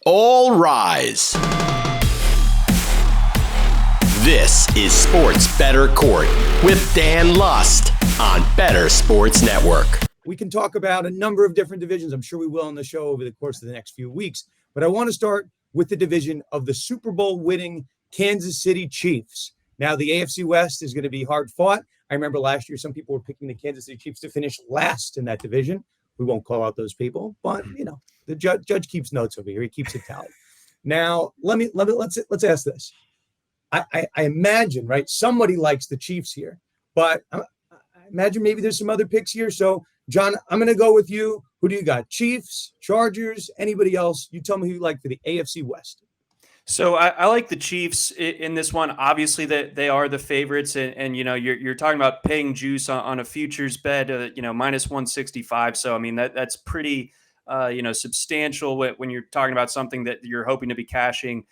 All rise. This is Sports Bettor Court with Dan Lust on Bettor Sports Network. We can talk about a number of different divisions. I'm sure we will on the show over the course of the next few weeks. But I want to start with the division of the Super Bowl winning Kansas City Chiefs. Now, the AFC West is going to be hard fought. I remember last year, some people were picking the Kansas City Chiefs to finish last in that division. We won't call out those people, but the judge keeps notes over here. He keeps a tally. Now, let's ask this. I imagine, right? Somebody likes the Chiefs here, but I imagine maybe there's some other picks here. So, John, I'm going to go with you. Who do you got? Chiefs, Chargers, anybody else? You tell me who you like for the AFC West. So I like the Chiefs in this one. Obviously, that they are the favorites, and you're talking about paying juice on a futures bet, minus 165. So I mean that's pretty substantial when you're talking about something that you're hoping to be cashing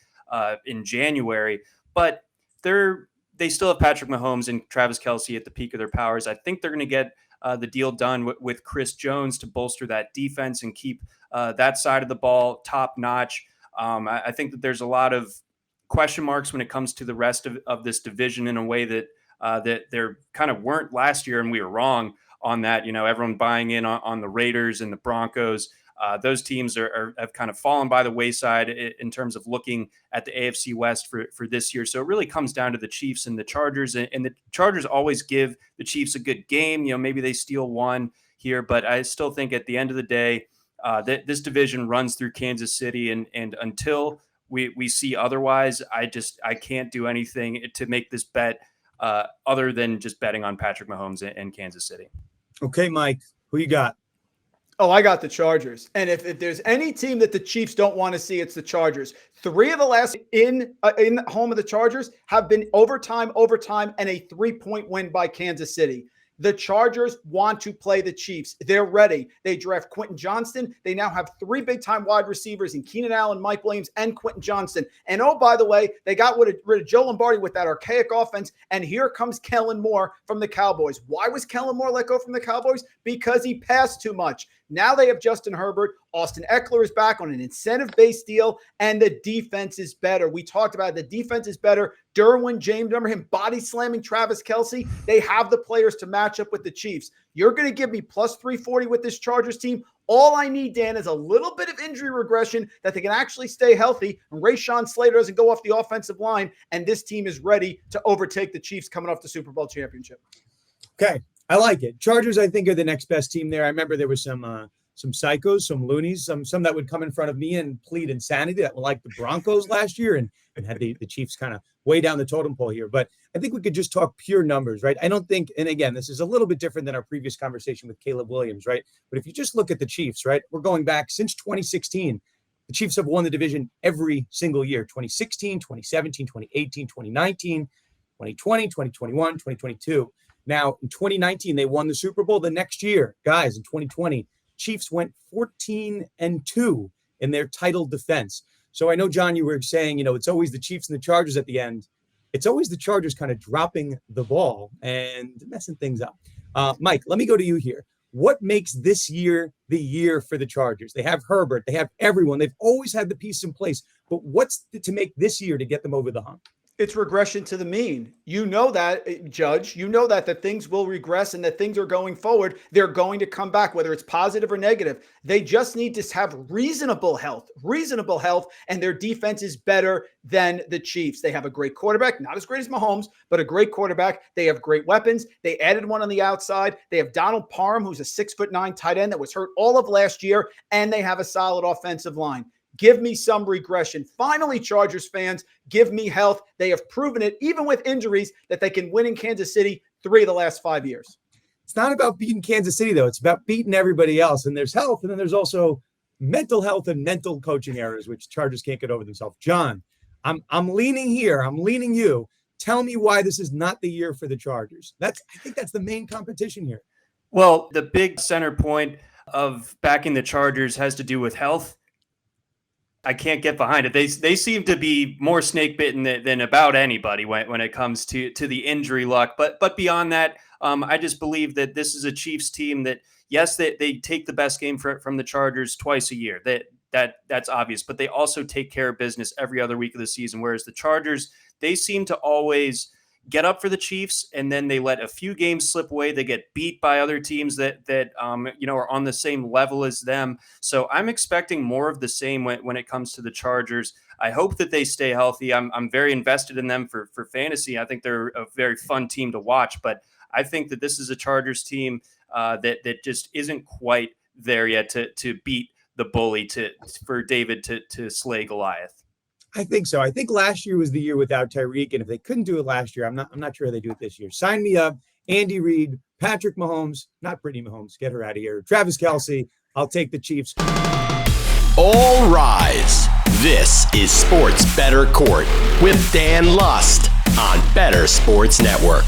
in January. But they still have Patrick Mahomes and Travis Kelce at the peak of their powers. I think they're going to get the deal done with Chris Jones to bolster that defense and keep that side of the ball top notch. I think that there's a lot of question marks when it comes to the rest of this division in a way that there kind of weren't last year, and we were wrong on that. Everyone buying in on the Raiders and the Broncos. Those teams have kind of fallen by the wayside in terms of looking at the AFC West for this year. So it really comes down to the Chiefs and the Chargers, and the Chargers always give the Chiefs a good game. Maybe they steal one here, but I still think at the end of the day, that this division runs through Kansas City, and until we see otherwise, I can't do anything to make this bet other than just betting on Patrick Mahomes and Kansas City. Okay, Mike, who you got? Oh, I got the Chargers. And if there's any team that the Chiefs don't want to see, it's the Chargers. 3 of the last in home of the Chargers have been overtime, and a 3-point win by Kansas City. The Chargers want to play the Chiefs. They're ready. They draft Quentin Johnston. They now have 3 big-time wide receivers in Keenan Allen, Mike Williams, and Quentin Johnston. And oh, by the way, they got rid of Joe Lombardi with that archaic offense. And here comes Kellen Moore from the Cowboys. Why was Kellen Moore let go from the Cowboys? Because he passed too much. Now they have Justin Herbert. Austin Eckler is back on an incentive-based deal, and the defense is better. We talked about it. The defense is better. Derwin James, remember him body slamming Travis Kelce? They have the players to match up with the Chiefs. You're going to give me plus 340 with this Chargers team. All I need, Dan, is a little bit of injury regression that they can actually stay healthy, and Rashawn Slater doesn't go off the offensive line, and this team is ready to overtake the Chiefs coming off the Super Bowl championship. Okay, I like it. Chargers, I think, are the next best team there. I remember there was some psychos, some loonies, some that would come in front of me and plead insanity that were like the Broncos last year and had the Chiefs kind of way down the totem pole here. But I think we could just talk pure numbers, right? I don't think, and again, this is a little bit different than our previous conversation with Caleb Williams, right? But if you just look at the Chiefs, right, we're going back since 2016. The Chiefs have won the division every single year, 2016, 2017, 2018, 2019, 2020, 2021, 2022. Now, in 2019, they won the Super Bowl. The next year, guys, in 2020, Chiefs went 14-2 in their title defense. So I know, John, you were saying, it's always the Chiefs and the Chargers at the end. It's always the Chargers kind of dropping the ball and messing things up. Mike, let me go to you here. What makes this year the year for the Chargers? They have Herbert. They have everyone. They've always had the piece in place. But what's to make this year to get them over the hump? It's regression to the mean. You know that, Judge. You know that things will regress and that things are going forward. They're going to come back, whether it's positive or negative. They just need to have reasonable health, and their defense is better than the Chiefs. They have a great quarterback, not as great as Mahomes, but a great quarterback. They have great weapons. They added one on the outside. They have Donald Parham, who's a 6'9" tight end that was hurt all of last year, and they have a solid offensive line. Give me some regression. Finally, Chargers fans, give me health. They have proven it, even with injuries, that they can win in Kansas City 3 of the last 5 years. It's not about beating Kansas City, though. It's about beating everybody else. And there's health, and then there's also mental health and mental coaching errors, which Chargers can't get over themselves. John, I'm leaning here. I'm leaning you. Tell me why this is not the year for the Chargers. I think that's the main competition here. Well, the big center point of backing the Chargers has to do with health. I can't get behind it. They seem to be more snake bitten than about anybody when it comes to the injury luck. But beyond that, I just believe that this is a Chiefs team that, yes, they take the best game from the Chargers twice a year. That that's obvious, but they also take care of business every other week of the season. Whereas the Chargers, they seem to always get up for the Chiefs, and then they let a few games slip away. They get beat by other teams that are on the same level as them. So I'm expecting more of the same when it comes to the Chargers. I hope that they stay healthy. I'm very invested in them for fantasy. I think they're a very fun team to watch, but I think that this is a Chargers team that just isn't quite there yet to beat the bully, for David to slay Goliath. I think so. I think last year was the year without Tyreek, and if they couldn't do it last year, I'm not sure they do it this year. Sign me up. Andy Reid, Patrick Mahomes, not Brittany Mahomes, get her out of here. Travis Kelce, I'll take the Chiefs. All rise. This is Sports Bettor Court with Dan Lust on Bettor Sports Network.